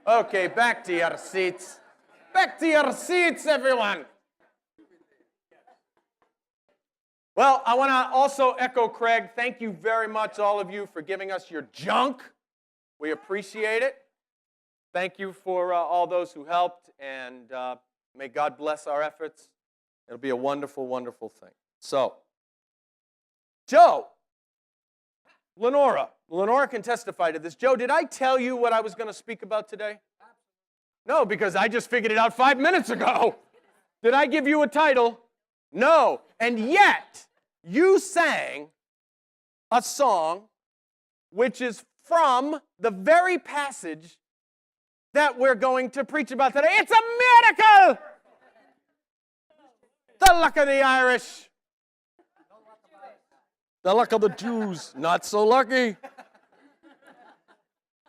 Okay, back to your seats. Back to your seats, everyone. Well, I want to also echo Craig. Thank you very much, all of you, for giving us your junk. We appreciate it. Thank you for all those who helped, and may God bless our efforts. It'll be a wonderful, wonderful thing. So, Joe, Lenora can testify to this. Joe, did I tell you what I was going to speak about today? No, because I just figured it out 5 minutes ago. Did I give you a title? No. And yet, you sang a song which is from the very passage that we're going to preach about today. It's a miracle! The luck of the Irish. The luck of the Jews. Not so lucky.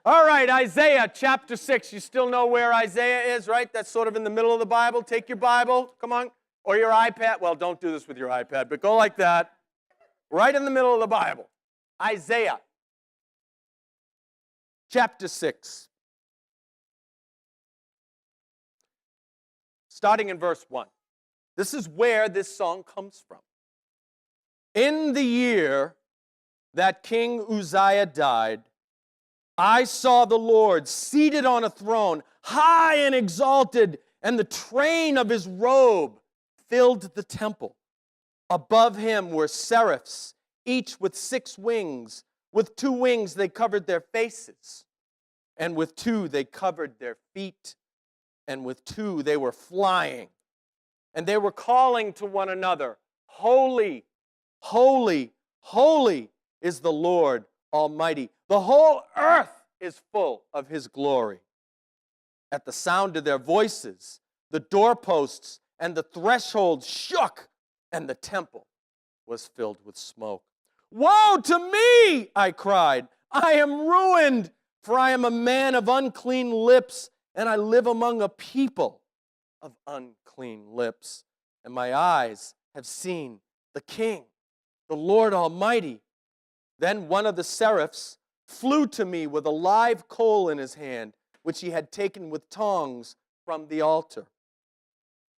All right, Isaiah chapter 6. You still know where Isaiah is, right? That's sort of in the middle of the Bible. Take your Bible, come on, or your iPad. Well, don't do this with your iPad, but go like that. Right in the middle of the Bible. Isaiah chapter 6. Starting in verse 1. This is where this song comes from. In the year that King Uzziah died, I saw the Lord seated on a throne, high and exalted, and the train of his robe filled the temple. Above him were seraphs, each with 6 wings. With 2 wings they covered their faces, and with 2 they covered their feet, and with 2 they were flying. And they were calling to one another, Holy, holy, holy is the Lord Almighty. The whole earth is full of his glory. At the sound of their voices, the doorposts and the threshold shook, and the temple was filled with smoke. Woe to me, I cried. I am ruined, for I am a man of unclean lips, and I live among a people of unclean lips. And my eyes have seen the King, the Lord Almighty. Then one of the seraphs flew to me with a live coal in his hand, which he had taken with tongs from the altar.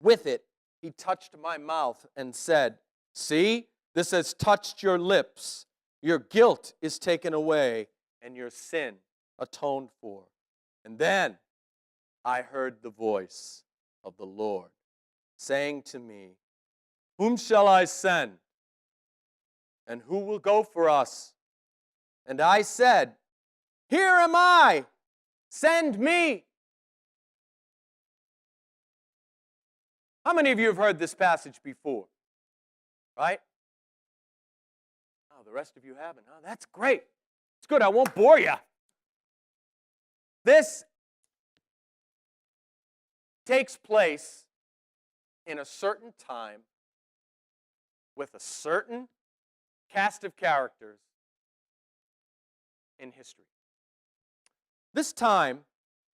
With it, he touched my mouth and said, See, this has touched your lips. Your guilt is taken away, and your sin atoned for. And then I heard the voice of the Lord saying to me, Whom shall I send? And who will go for us? And I said, Here am I, send me. How many of you have heard this passage before? Right? Oh, the rest of you haven't. Oh, that's great. It's good. I won't bore you. This takes place in a certain time with a certain cast of characters in history. This time,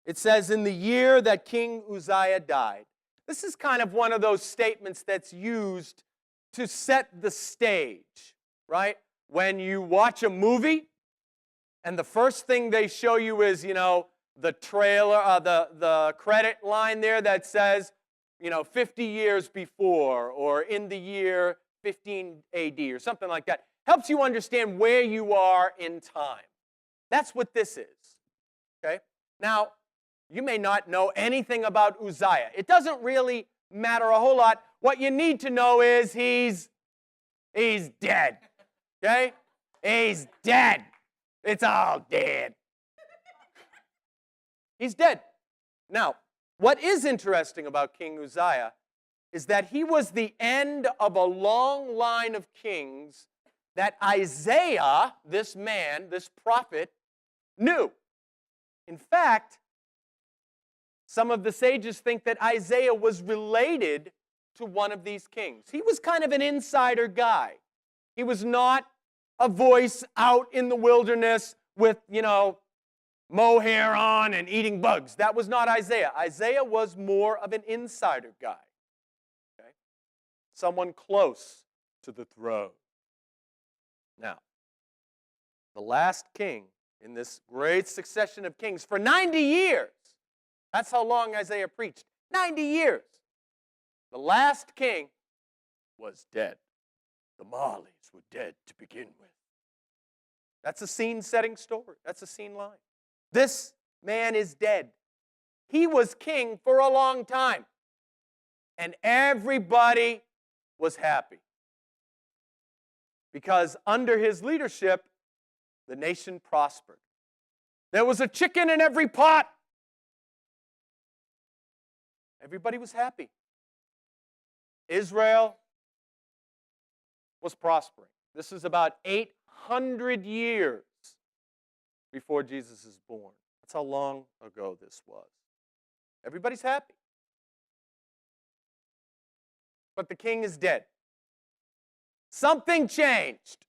it says, in the year that King Uzziah died. This is kind of one of those statements that's used to set the stage, right? When you watch a movie, and the first thing they show you is, the trailer, the credit line there that says, 50 years before, or in the year 15 AD, or something like that. Helps you understand where you are in time. That's what this is, okay? Now, you may not know anything about Uzziah. It doesn't really matter a whole lot. What you need to know is he's dead, okay? He's dead. It's all dead. He's dead. Now, what is interesting about King Uzziah is that he was the end of a long line of kings that Isaiah, this man, this prophet, knew. In fact, some of the sages think that Isaiah was related to one of these kings. He was kind of an insider guy. He was not a voice out in the wilderness with, mohair on and eating bugs. That was not Isaiah. Isaiah was more of an insider guy. Okay? Someone close to the throne. Now, the last king in this great succession of kings for 90 years That's how long Isaiah preached. 90 years. The last king was dead. The Marleys were dead to begin with. That's a scene-setting story. That's a scene line. This man is dead. He was king for a long time. And everybody was happy. Because under his leadership, the nation prospered. There was a chicken in every pot. Everybody was happy. Israel was prospering. This is about 800 years before Jesus is born. That's how long ago this was. Everybody's happy. But the king is dead. Something changed.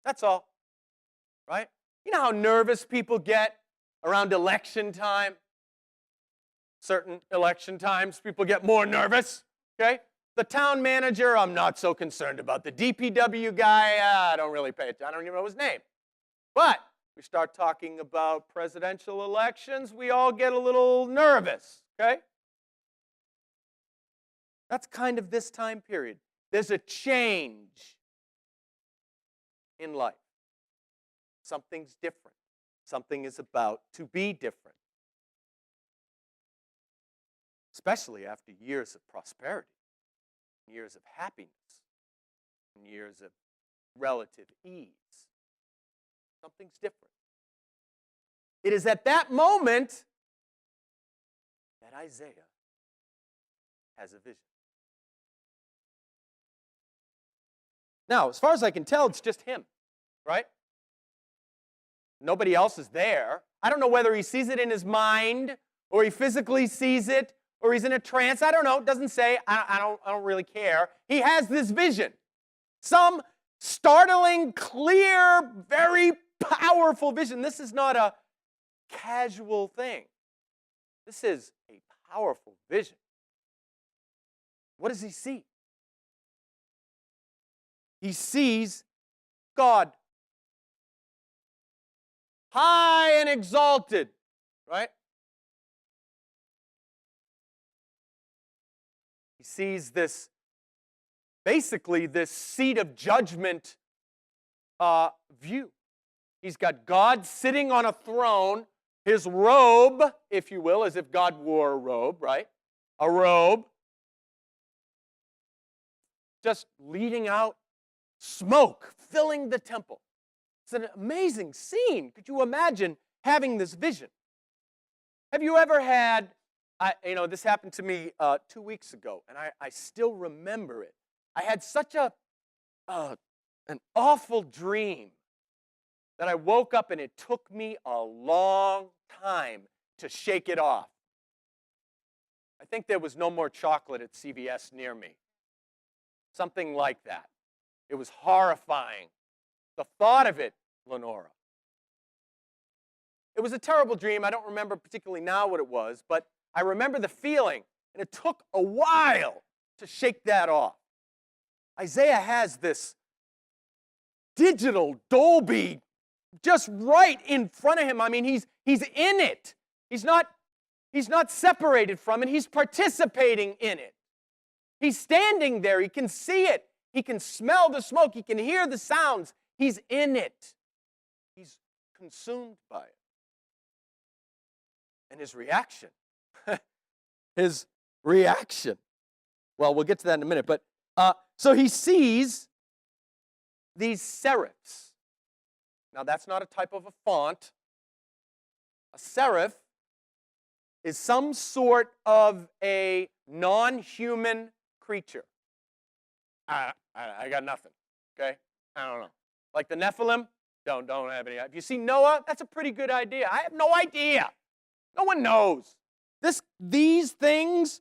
That's all. Right? You know how nervous people get around election time? Certain election times, people get more nervous. Okay? The town manager, I'm not so concerned about. The DPW guy, I don't really pay attention. I don't even know his name. But we start talking about presidential elections, we all get a little nervous. Okay? That's kind of this time period. There's a change in life. Something's different. Something is about to be different. Especially after years of prosperity, years of happiness, and years of relative ease. Something's different. It is at that moment that Isaiah has a vision. Now, as far as I can tell, it's just him, right? Nobody else is there. I don't know whether he sees it in his mind, or he physically sees it, or he's in a trance. I don't know. It doesn't say. I don't really care. He has this vision. Some startling, clear, very powerful vision. This is not a casual thing. This is a powerful vision. What does he see? He sees God. High and exalted, right? He sees this, basically this seat of judgment view. He's got God sitting on a throne, his robe, if you will, as if God wore a robe, right? A robe. Just leading out smoke, filling the temple. It's an amazing scene. Could you imagine having this vision? Have you ever had, this happened to me 2 weeks ago, and I still remember it. I had such an awful dream that I woke up and it took me a long time to shake it off. I think there was no more chocolate at CVS near me. Something like that. It was horrifying. The thought of it, Lenora. It was a terrible dream. I don't remember particularly now what it was, but I remember the feeling, and it took a while to shake that off. Isaiah has this digital Dolby just right in front of him. I mean, he's in it. He's not separated from it. He's participating in it. He's standing there. He can see it. He can smell the smoke. He can hear the sounds. He's in it. He's consumed by it. And his reaction, well, we'll get to that in a minute, but so he sees these serifs. Now, that's not a type of a font. A serif is some sort of a non-human creature. I got nothing, okay? I don't know. Like the Nephilim? Don't have any. If you see Noah, that's a pretty good idea. I have no idea. No one knows. These things,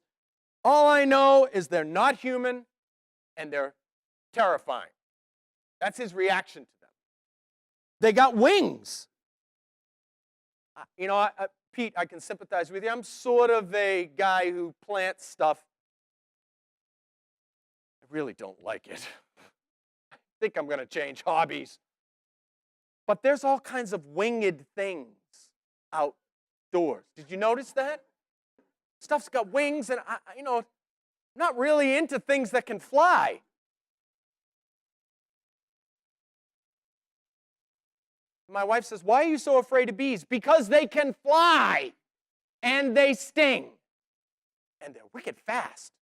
all I know is they're not human and they're terrifying. That's his reaction to them. They got wings. Pete, I can sympathize with you. I'm sort of a guy who plants stuff. I really don't like it. I think I'm going to change hobbies. But there's all kinds of winged things outdoors. Did you notice that? Stuff's got wings, and I'm not really into things that can fly. My wife says, why are you so afraid of bees? Because they can fly, and they sting, and they're wicked fast.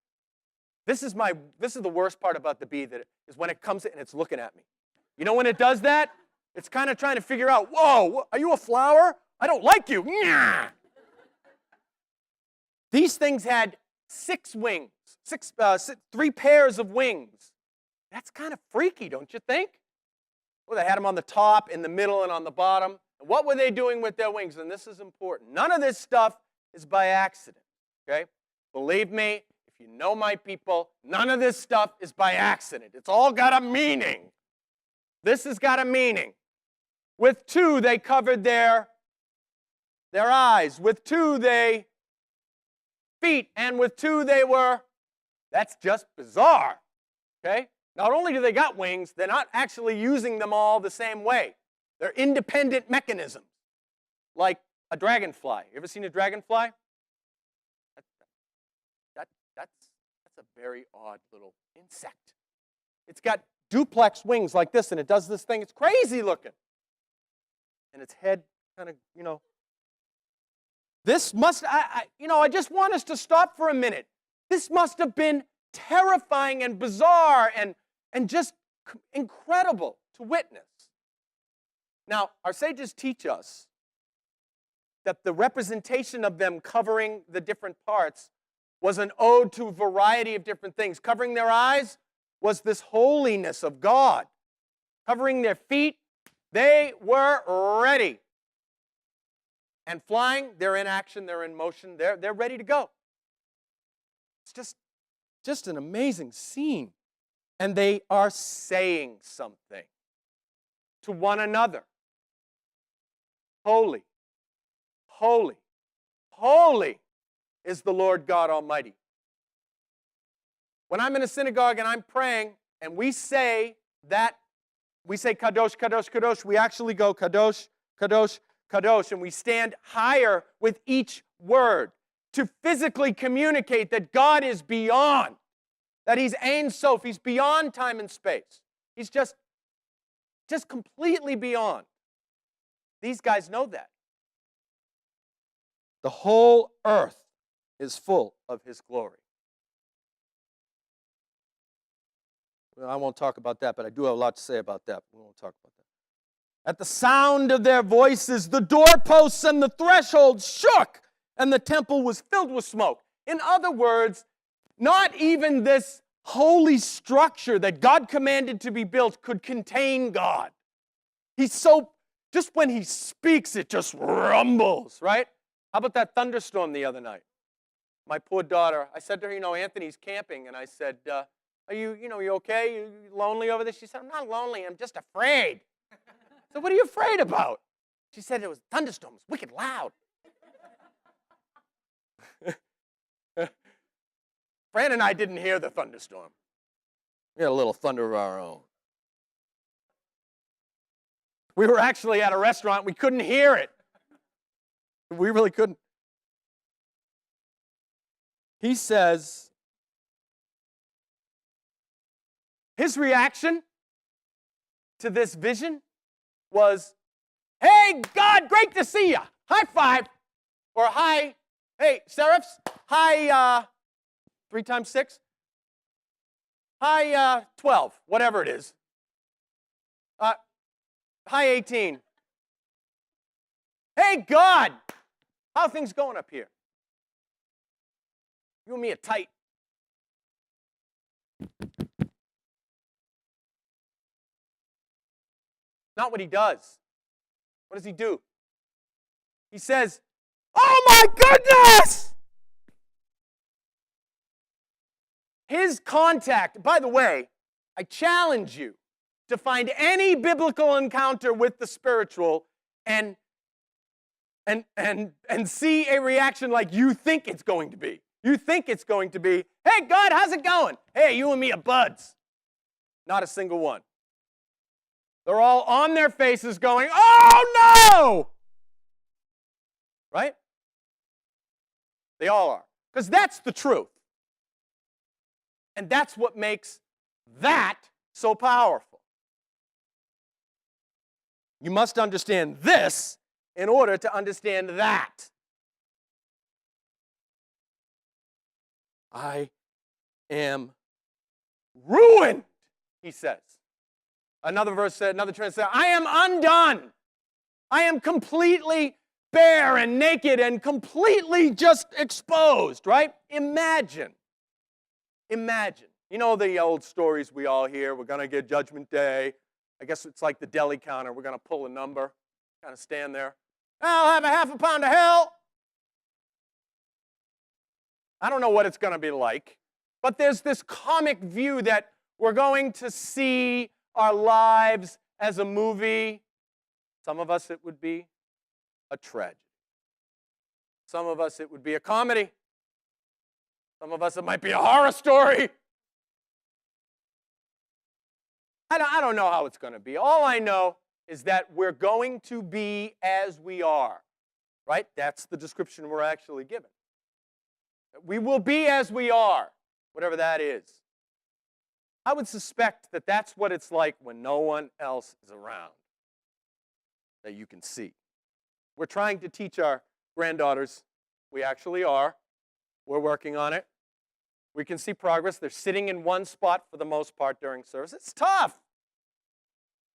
This is the worst part about the bee, that is when it comes in and it's looking at me. You know when it does that? It's kind of trying to figure out, whoa, are you a flower? I don't like you. Nyah! These things had 6 wings, 3 pairs of wings. That's kind of freaky, don't you think? Well, they had them on the top, in the middle, and on the bottom. And what were they doing with their wings? And this is important. None of this stuff is by accident, okay? Believe me, if you know my people, none of this stuff is by accident. It's all got a meaning. This has got a meaning. With 2, they covered their eyes. With 2, they feet. And with 2, they were, that's just bizarre, okay? Not only do they got wings, they're not actually using them all the same way. They're independent mechanisms, like a dragonfly. You ever seen a dragonfly? That's a very odd little insect. It's got duplex wings like this, and it does this thing. It's crazy looking. And its head kind of, This must, I just want us to stop for a minute. This must have been terrifying and bizarre and just incredible to witness. Now, our sages teach us that the representation of them covering the different parts was an ode to a variety of different things. Covering their eyes was this holiness of God. Covering their feet, they were ready. And flying, they're in action, they're in motion, they're ready to go. It's just an amazing scene. And they are saying something to one another. Holy, holy, holy is the Lord God Almighty. When I'm in a synagogue and I'm praying and we say Kadosh, Kadosh, Kadosh, we actually go Kadosh, Kadosh, Kadosh, and we stand higher with each word to physically communicate that God is beyond, that He's Ein Sof, He's beyond time and space. He's just completely beyond. These guys know that. The whole earth is full of His glory. Well, I won't talk about that, but I do have a lot to say about that. We won't talk about that. At the sound of their voices, the doorposts and the thresholds shook, and the temple was filled with smoke. In other words, not even this holy structure that God commanded to be built could contain God. Just when He speaks, it just rumbles, right? How about that thunderstorm the other night? My poor daughter, I said to her, Anthony's camping, and I said, are you okay? You lonely over there? She said, I'm not lonely, I'm just afraid. I said, what are you afraid about? She said it was thunderstorm, it was wicked loud. Fran and I didn't hear the thunderstorm. We had a little thunder of our own. We were actually at a restaurant, we couldn't hear it. We really couldn't. He says, his reaction to this vision was, hey, God, great to see you. High five. Or hi, hey, seraphs, hi, 3 times 6. Hi, 12, whatever it is. Hi, 18. Hey, God, how are things going up here? You and me are tight. Not what he does. What does he do? He says, oh my goodness! His contact, by the way, I challenge you to find any biblical encounter with the spiritual and see a reaction like you think it's going to be. You think it's going to be, hey, God, how's it going? Hey, you and me are buds. Not a single one. They're all on their faces going, oh, no! Right? They all are. Because that's the truth. And that's what makes that so powerful. You must understand this in order to understand that. I am ruined, he says. Another verse said, another translation said, I am undone. I am completely bare and naked and completely just exposed, right? Imagine. You know the old stories we all hear, we're going to get Judgment Day. I guess it's like the deli counter. We're going to pull a number, kind of stand there. I'll have a half a pound of hell. I don't know what it's going to be like, but there's this comic view that we're going to see our lives as a movie. Some of us it would be a tragedy. Some of us it would be a comedy. Some of us it might be a horror story. I don't know how it's going to be. All I know is that we're going to be as we are, right? That's the description we're actually given. We will be as we are, whatever that is. I would suspect that that's what it's like when no one else is around that you can see. We're trying to teach our granddaughters. We actually are. We're working on it. We can see progress. They're sitting in one spot for the most part during service. It's tough.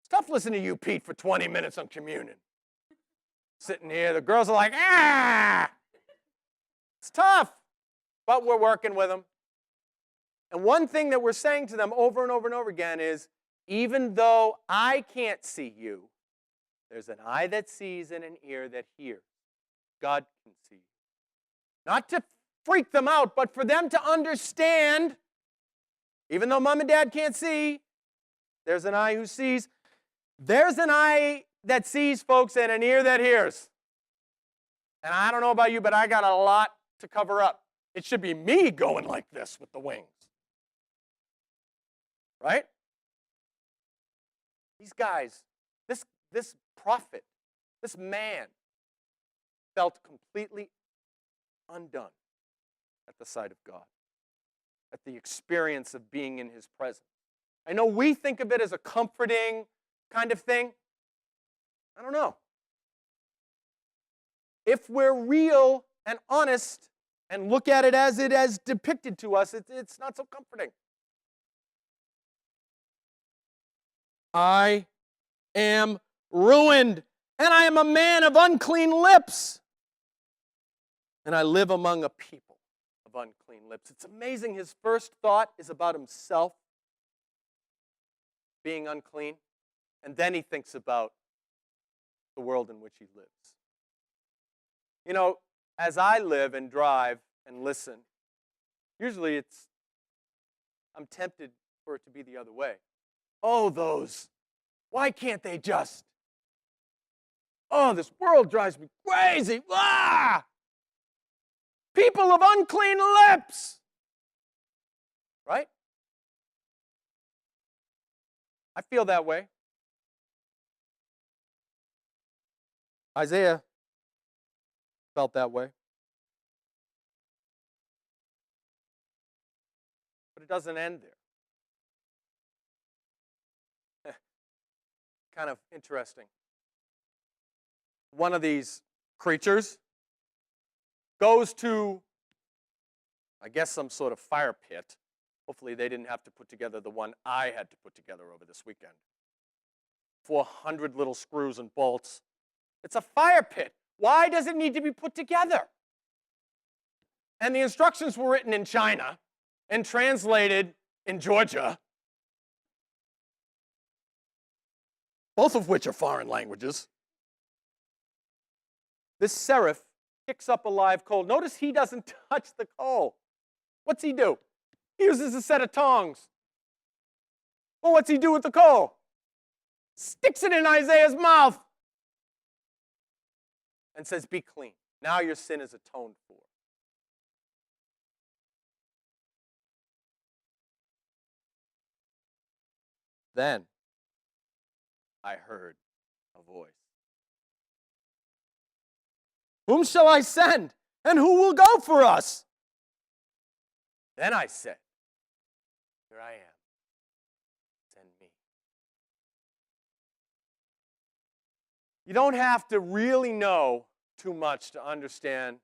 It's tough listening to you, Pete, for 20 minutes on communion. Sitting here, the girls are like, ah! It's tough, but we're working with them. And one thing that we're saying to them over and over and over again is, even though I can't see you, there's an eye that sees and an ear that hears. God can see you. Not to freak them out, but for them to understand, even though mom and dad can't see, there's an eye who sees. There's an eye that sees, folks, and an ear that hears. And I don't know about you, but I got a lot to cover up. It should be me going like this with the wings. Right? These guys, this prophet, this man, felt completely undone at the sight of God, at the experience of being in his presence. I know we think of it as a comforting kind of thing. I don't know. If we're real and honest and look at it as it is depicted to us, it's not so comforting. I am ruined, and I am a man of unclean lips, and I live among a people of unclean lips. It's amazing. His first thought is about himself being unclean, and then he thinks about the world in which he lives. You know, as I live and drive and listen, usually I'm tempted for it to be the other way. Oh, those, why can't they just? Oh, this world drives me crazy. Ah! People of unclean lips. Right? I feel that way. Isaiah felt that way. But it doesn't end there. Kind of interesting. One of these creatures goes to, I guess, some sort of fire pit. Hopefully they didn't have to put together the one I had to put together over this weekend. 400 little screws and bolts. It's a fire pit. Why does it need to be put together? And the instructions were written in China and translated in Georgia, both of which are foreign languages. This seraph picks up a live coal. Notice he doesn't touch the coal. What's he do? He uses a set of tongs. Well, what's he do with the coal? Sticks it in Isaiah's mouth and says, be clean. Now your sin is atoned for. Then I heard a voice. Whom shall I send? And who will go for us? Then I said, here I am. Send me. You don't have to really know too much to understand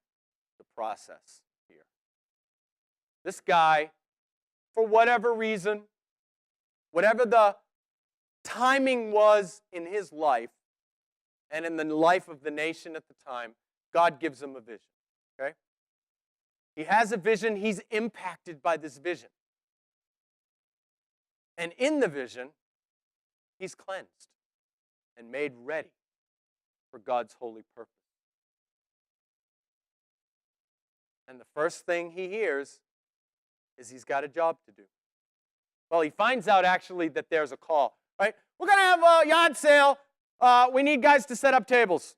the process here. This guy, for whatever reason, whatever the timing was in his life and in the life of the nation at the time, God gives him a vision. Okay? He has a vision. He's impacted by this vision. And in the vision, he's cleansed and made ready for God's holy purpose. And the first thing he hears is he's got a job to do. Well, he finds out actually that there's a call. Right? We're going to have a yard sale. We need guys to set up tables.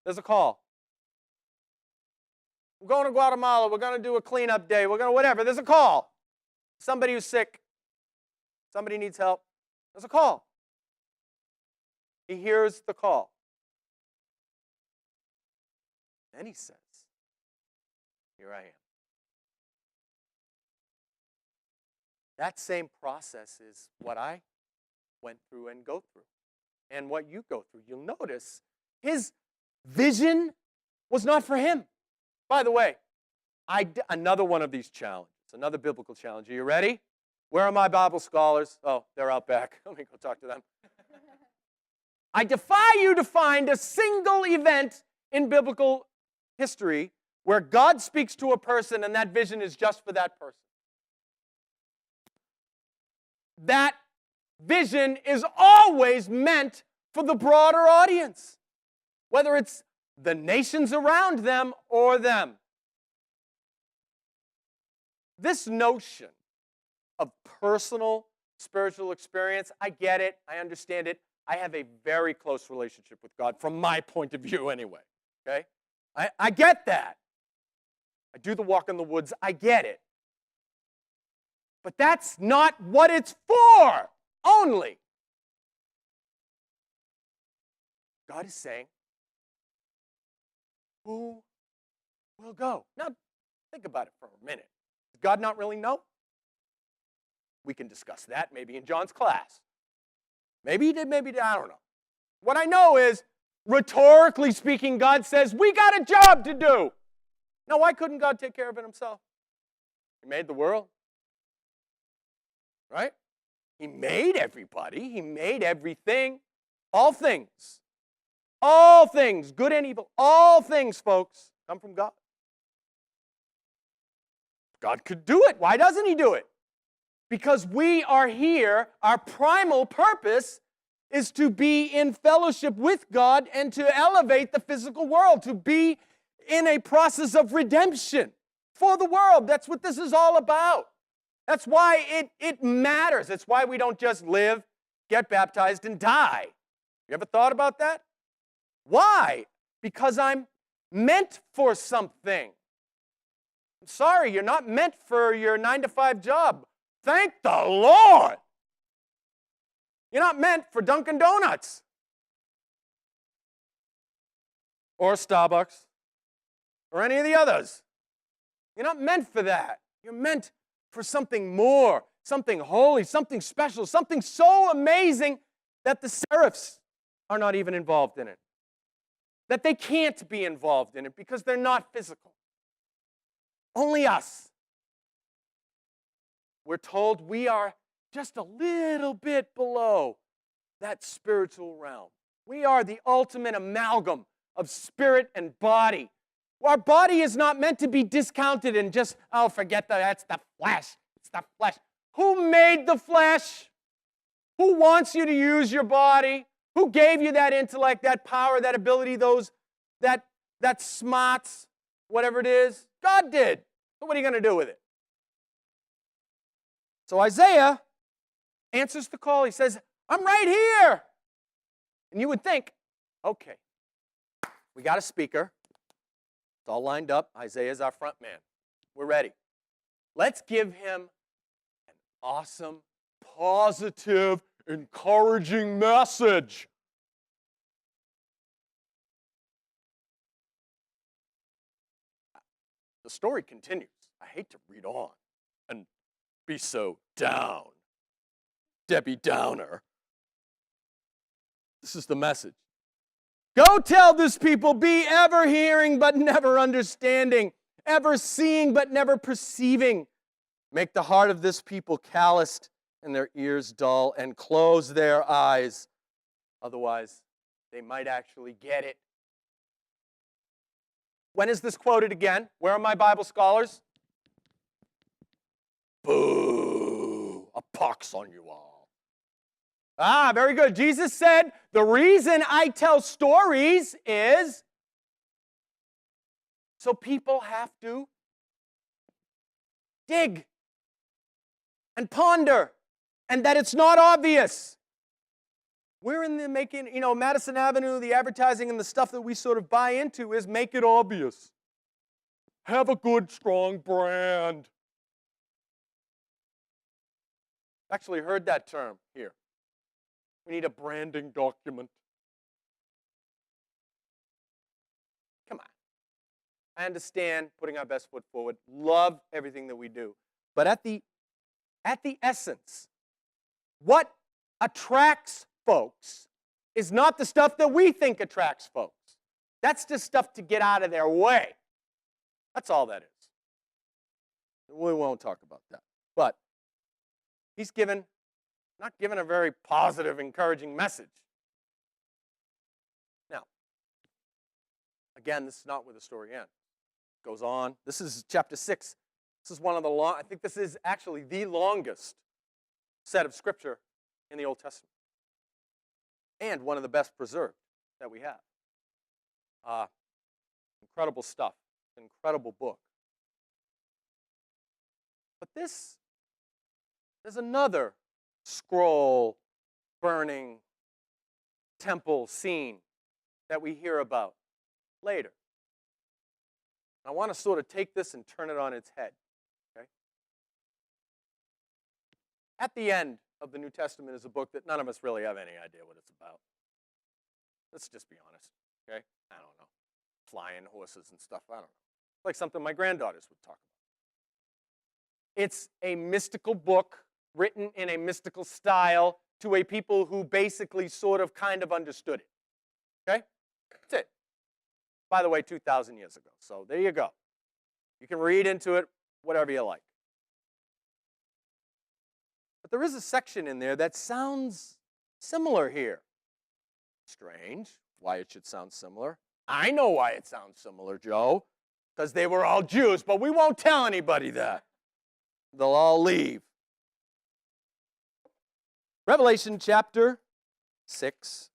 There's a call. We're going to Guatemala. We're going to do a cleanup day. We're going to whatever. There's a call. Somebody who's sick. Somebody needs help. There's a call. He hears the call. Then he says, here I am. That same process is what I went through and go through, and what you go through. You'll notice his vision was not for him. By the way, another one of these challenges, another biblical challenge. Are you ready? Where are my Bible scholars? Oh, they're out back. Let me go talk to them. I defy you to find a single event in biblical history where God speaks to a person and that vision is just for that person. That vision is always meant for the broader audience, whether it's the nations around them or them. This notion of personal spiritual experience, I get it, I understand it. I have a very close relationship with God from my point of view anyway, okay? I get that. I do the walk in the woods, I get it. But that's not what it's for, only. God is saying, who will go? Now, think about it for a minute. Does God not really know? We can discuss that maybe in John's class. Maybe he did, maybe he did, I don't know. What I know is, rhetorically speaking, God says, we got a job to do. Now, why couldn't God take care of it himself? He made the world. Right? He made everybody. He made everything. All things. All things, good and evil. All things, folks, come from God. God could do it. Why doesn't he do it? Because we are here, our primal purpose is to be in fellowship with God and to elevate the physical world, to be in a process of redemption for the world. That's what this is all about. That's why it matters. That's why we don't just live, get baptized, and die. You ever thought about that? Why? Because I'm meant for something. I'm sorry, you're not meant for your 9-to-5 job. Thank the Lord. You're not meant for Dunkin' Donuts or Starbucks or any of the others. You're not meant for that. You're meant for something more, something holy, something special, something so amazing that the seraphs are not even involved in it. That they can't be involved in it because they're not physical. Only us. We're told we are just a little bit below that spiritual realm. We are the ultimate amalgam of spirit and body. Our body is not meant to be discounted and just, oh, forget that, that's the flesh. It's the flesh. Who made the flesh? Who wants you to use your body? Who gave you that intellect, that power, that ability, that smarts, whatever it is? God did. So what are you going to do with it? So Isaiah answers the call. He says, I'm right here. And you would think, okay, we got a speaker. It's all lined up. Isaiah's our front man. We're ready. Let's give him an awesome, positive, encouraging message. the story continues. I hate to read on and be so down. Debbie Downer. This is the message. Go tell this people, be ever hearing but never understanding, ever seeing but never perceiving. Make the heart of this people calloused and their ears dull, and close their eyes. Otherwise, they might actually get it. When is this quoted again? Where are my Bible scholars? Boo! A pox on you all. Ah, very good. Jesus said, the reason I tell stories is so people have to dig and ponder, and that it's not obvious. We're in the making, Madison Avenue, the advertising and the stuff that we sort of buy into is make it obvious. Have a good, strong brand. Actually heard that term here. We need a branding document. Come on. I understand putting our best foot forward. Love everything that we do. But at the essence, what attracts folks is not the stuff that we think attracts folks. That's just stuff to get out of their way. That's all that is. We won't talk about that. But he's not given a very positive, encouraging message. Now, again, this is not where the story ends. It goes on. This is chapter 6. This is one of the I think this is actually the longest set of scripture in the Old Testament. And one of the best preserved that we have. Incredible stuff. Incredible book. But there's another scroll burning temple scene that we hear about later. I want to sort of take this and turn it on its head. Okay? At the end of the New Testament is a book that none of us really have any idea what it's about. Let's just be honest. Okay? I don't know. Flying horses and stuff. I don't know. Like something my granddaughters would talk about. It's a mystical book written in a mystical style to a people who basically sort of kind of understood it. Okay? That's it. By the way, 2,000 years ago. So there you go. You can read into it whatever you like. But there is a section in there that sounds similar here. Strange why it should sound similar. I know why it sounds similar, Joe. Because they were all Jews, but we won't tell anybody that. They'll all leave. Revelation chapter 6.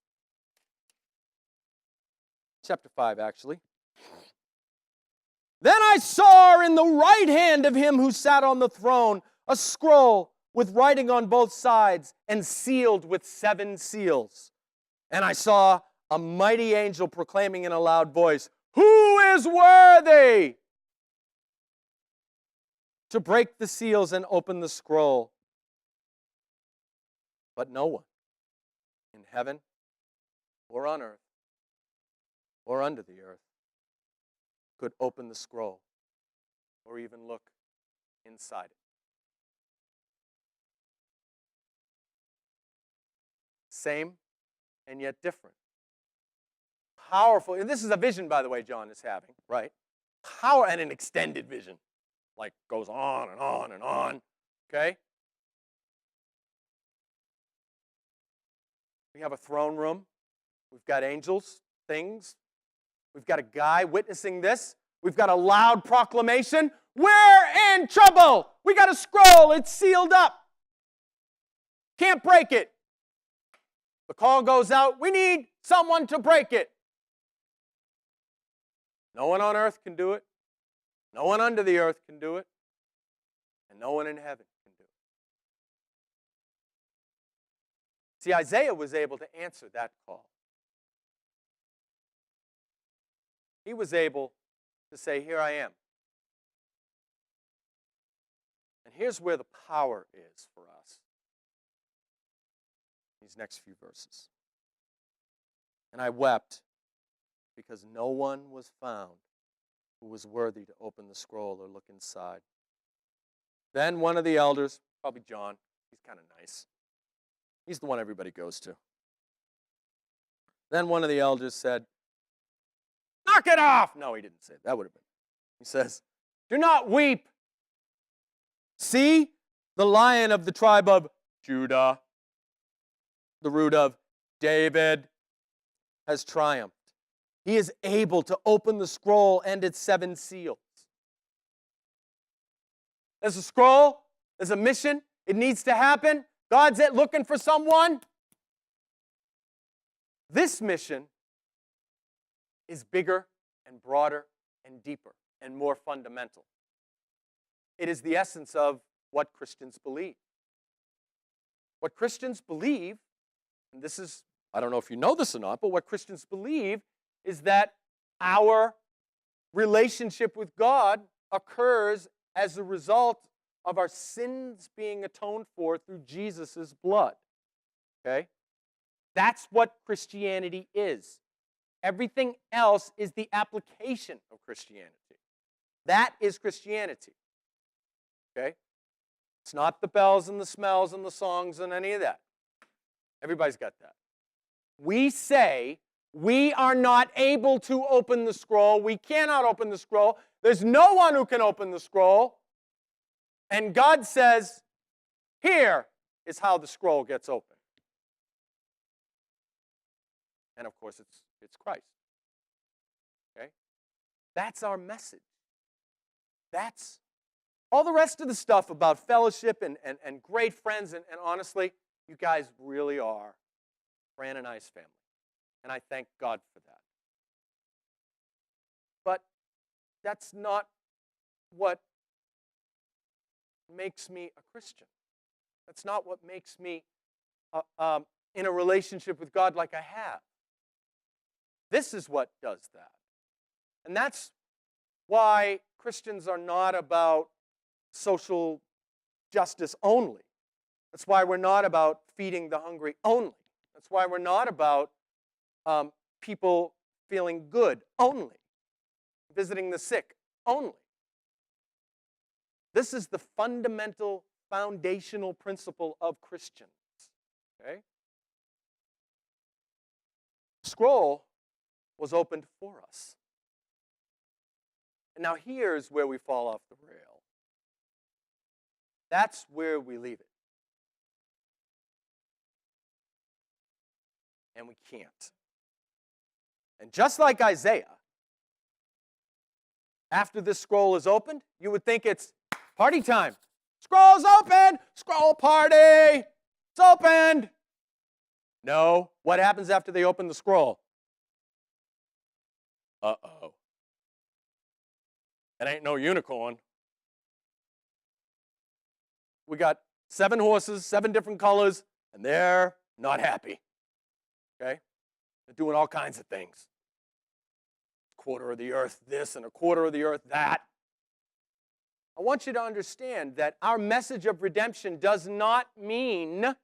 Chapter 5, actually. Then I saw in the right hand of him who sat on the throne a scroll with writing on both sides and sealed with 7 seals. And I saw a mighty angel proclaiming in a loud voice, "Who is worthy to break the seals and open the scroll?" But no one in heaven or on earth or under the earth could open the scroll or even look inside it. Same and yet different. Powerful. And this is a vision, by the way, John is having, right? Power and an extended vision. Like goes on and on and on. Okay? We have a throne room. We've got angels, things. We've got a guy witnessing this. We've got a loud proclamation. We're in trouble. We got a scroll. It's sealed up. Can't break it. The call goes out. We need someone to break it. No one on earth can do it. No one under the earth can do it. And no one in heaven can do it. See, Isaiah was able to answer that call. He was able to say, "Here I am." And here's where the power is for us. These next few verses. And I wept because no one was found who was worthy to open the scroll or look inside. Then one of the elders, probably John, he's kind of nice. He's the one everybody goes to. Then one of the elders said, "Knock it off!" No, he didn't say it. That would have been. He says, "Do not weep. See, the Lion of the tribe of Judah, the root of David, has triumphed. He is able to open the scroll and its 7 seals." There's a scroll. There's a mission. It needs to happen. God's looking for someone. This mission is bigger and broader and deeper and more fundamental. It is the essence of what Christians believe. What Christians believe, and this is, I don't know if you know this or not, but what Christians believe is that our relationship with God occurs as a result of our sins being atoned for through Jesus' blood. Okay? That's what Christianity is. Everything else is the application of Christianity. That is Christianity. Okay? It's not the bells and the smells and the songs and any of that. Everybody's got that. We say we are not able to open the scroll. We cannot open the scroll. There's no one who can open the scroll. And God says, here is how the scroll gets open. And of course, it's Christ. Okay? That's our message. That's all the rest of the stuff about fellowship and great friends. And honestly, you guys really are Fran and I's family. And I thank God for that. But that's not what makes me a Christian. That's not what makes me in a relationship with God like I have. This is what does that. And that's why Christians are not about social justice only. That's why we're not about feeding the hungry only. That's why we're not about people feeling good only, visiting the sick only. This is the fundamental, foundational principle of Christians. Okay? The scroll was opened for us. And now here's where we fall off the rail. That's where we leave it. And we can't. And just like Isaiah, after this scroll is opened, you would think it's party time. Scroll's open! Scroll party! It's opened! No. What happens after they open the scroll? Uh-oh. It ain't no unicorn. We got 7 horses, 7 different colors, and they're not happy. Okay? They're doing all kinds of things. A quarter of the earth this and a quarter of the earth that. I want you to understand that our message of redemption does not mean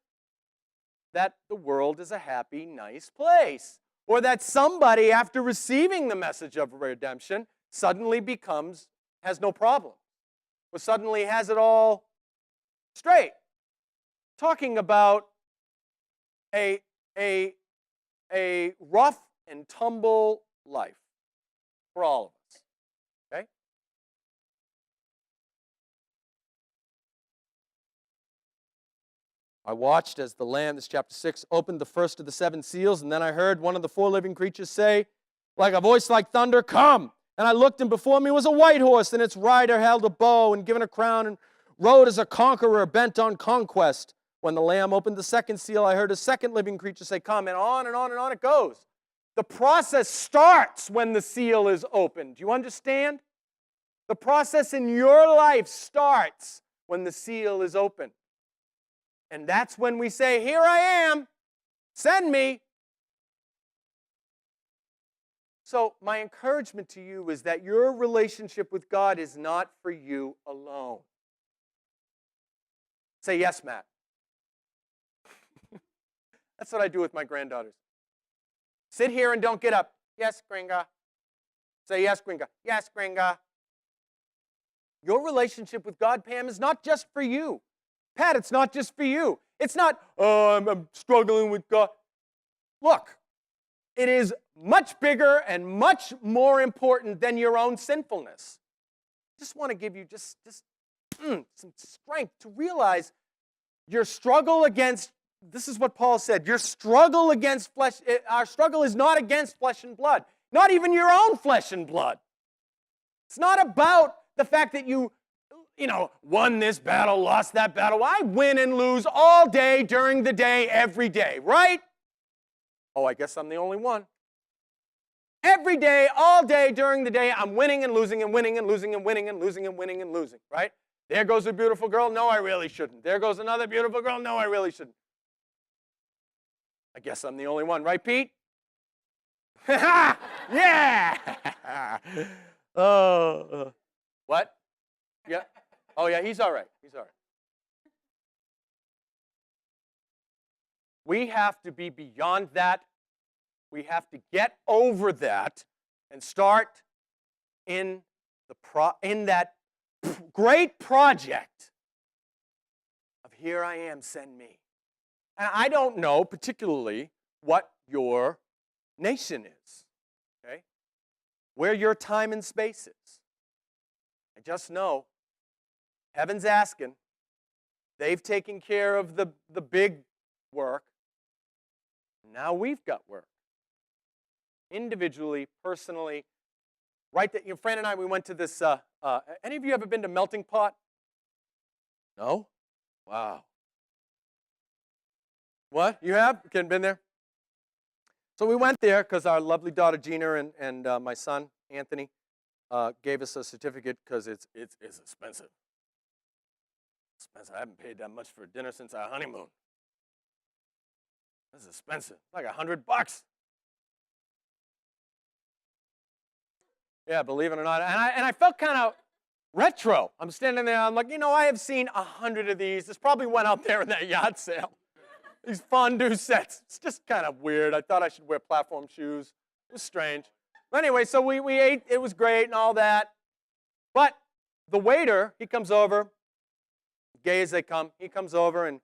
that the world is a happy, nice place, or that somebody, after receiving the message of redemption, suddenly has no problem, or suddenly has it all straight. Talking about a rough and tumble life for all of us. Okay? I watched as the Lamb, this chapter 6, opened the first of the 7 seals, and then I heard one of the 4 living creatures say, like a voice like thunder, "Come!" And I looked, and before me was a white horse, and its rider held a bow and given a crown and rode as a conqueror bent on conquest. When the Lamb opened the 2nd seal, I heard a 2nd living creature say, "Come," and on and on and on it goes. The process starts when the seal is opened. Do you understand? The process in your life starts when the seal is opened. And that's when we say, "Here I am, send me." So my encouragement to you is that your relationship with God is not for you alone. Say, "Yes, Matt." That's what I do with my granddaughters. Sit here and don't get up. "Yes, Gringa." Say yes, Gringa. Yes, Gringa. Your relationship with God, Pam, is not just for you. Pat, it's not just for you. It's not, oh, I'm struggling with God. Look, it is much bigger and much more important than your own sinfulness. I just want to give you just some strength to realize your struggle against, this is what Paul said, your struggle against flesh, our struggle is not against flesh and blood, not even your own flesh and blood. It's not about the fact that you won this battle, lost that battle. I win and lose all day, during the day, every day, right? Oh, I guess I'm the only one. Every day, all day, during the day, I'm winning and losing and winning and losing and winning and losing and winning and losing, right? There goes a beautiful girl. No, I really shouldn't. There goes another beautiful girl. No, I really shouldn't. I guess I'm the only one, right, Pete? Yeah! What? Yeah. Oh, yeah, he's all right. He's all right. We have to be beyond that. We have to get over that and start in that great project of here I am, send me. And I don't know particularly what your nation is, okay? Where your time and space is. I just know heaven's asking. They've taken care of the big work. Now we've got work. Individually, personally, right? That your friend and I, we went to this. Any of you ever been to Melting Pot? No? Wow. What? You have? Okay, been there? So we went there because our lovely daughter Gina and my son Anthony gave us a certificate because it's expensive. Expensive. I haven't paid that much for dinner since our honeymoon. This is expensive. Like $100. Yeah, believe it or not. And I felt kind of retro. I'm standing there, I'm like, I have seen 100 of these. This probably went out there in that yard sale. These fondue sets. It's just kind of weird. I thought I should wear platform shoes. It was strange. But anyway, so we ate. It was great and all that. But the waiter, he comes over, gay as they come, he comes over and,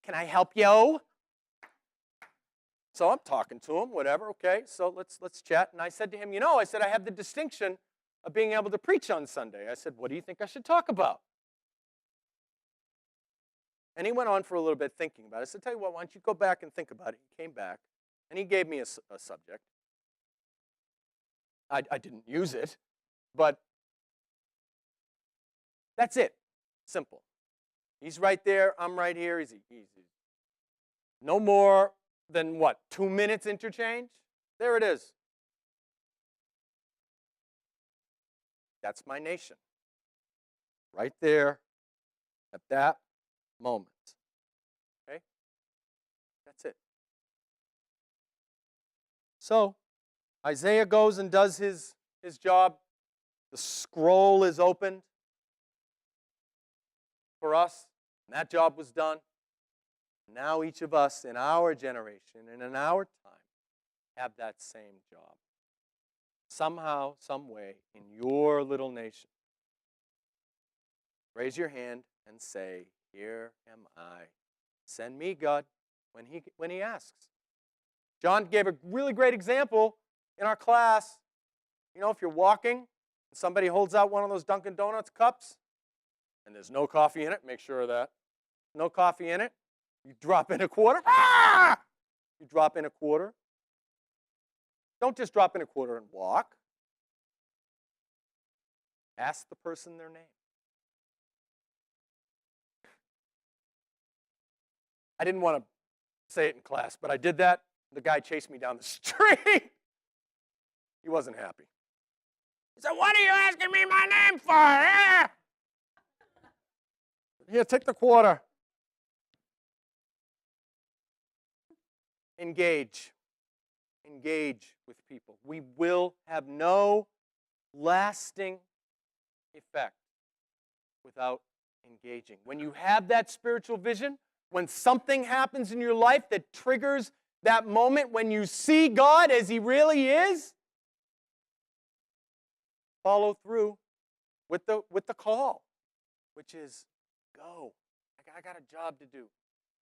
can I help you? So I'm talking to him, whatever, okay, so let's chat. And I said to him, I said, I have the distinction of being able to preach on Sunday. I said, what do you think I should talk about? And he went on for a little bit thinking about it. I said, tell you what, why don't you go back and think about it? He came back, and he gave me a subject. I didn't use it, but that's it. Simple. He's right there. I'm right here. Easy. No more than, 2 minutes interchange? There it is. That's my nation. Right there at that moment. Okay? That's it. So, Isaiah goes and does his job. The scroll is opened for us, and that job was done. Now each of us in our generation and in our time have that same job. Somehow, some way, in your little nation. Raise your hand and say, here am I. Send me, God, when he asks. John gave a really great example in our class. If you're walking and somebody holds out one of those Dunkin' Donuts cups and there's no coffee in it, make sure of that. No coffee in it. You drop in a quarter. Ah! You drop in a quarter. Don't just drop in a quarter and walk. Ask the person their name. I didn't want to say it in class, but I did that. The guy chased me down the street. He wasn't happy. He said, what are you asking me my name for? Ah! Here, take the quarter. Engage. Engage with people. We will have no lasting effect without engaging. When you have that spiritual vision, when something happens in your life that triggers that moment when you see God as He really is, follow through with the call, which is go. I got a job to do.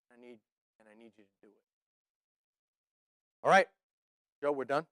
I need you to do it. All right, Joe, we're done.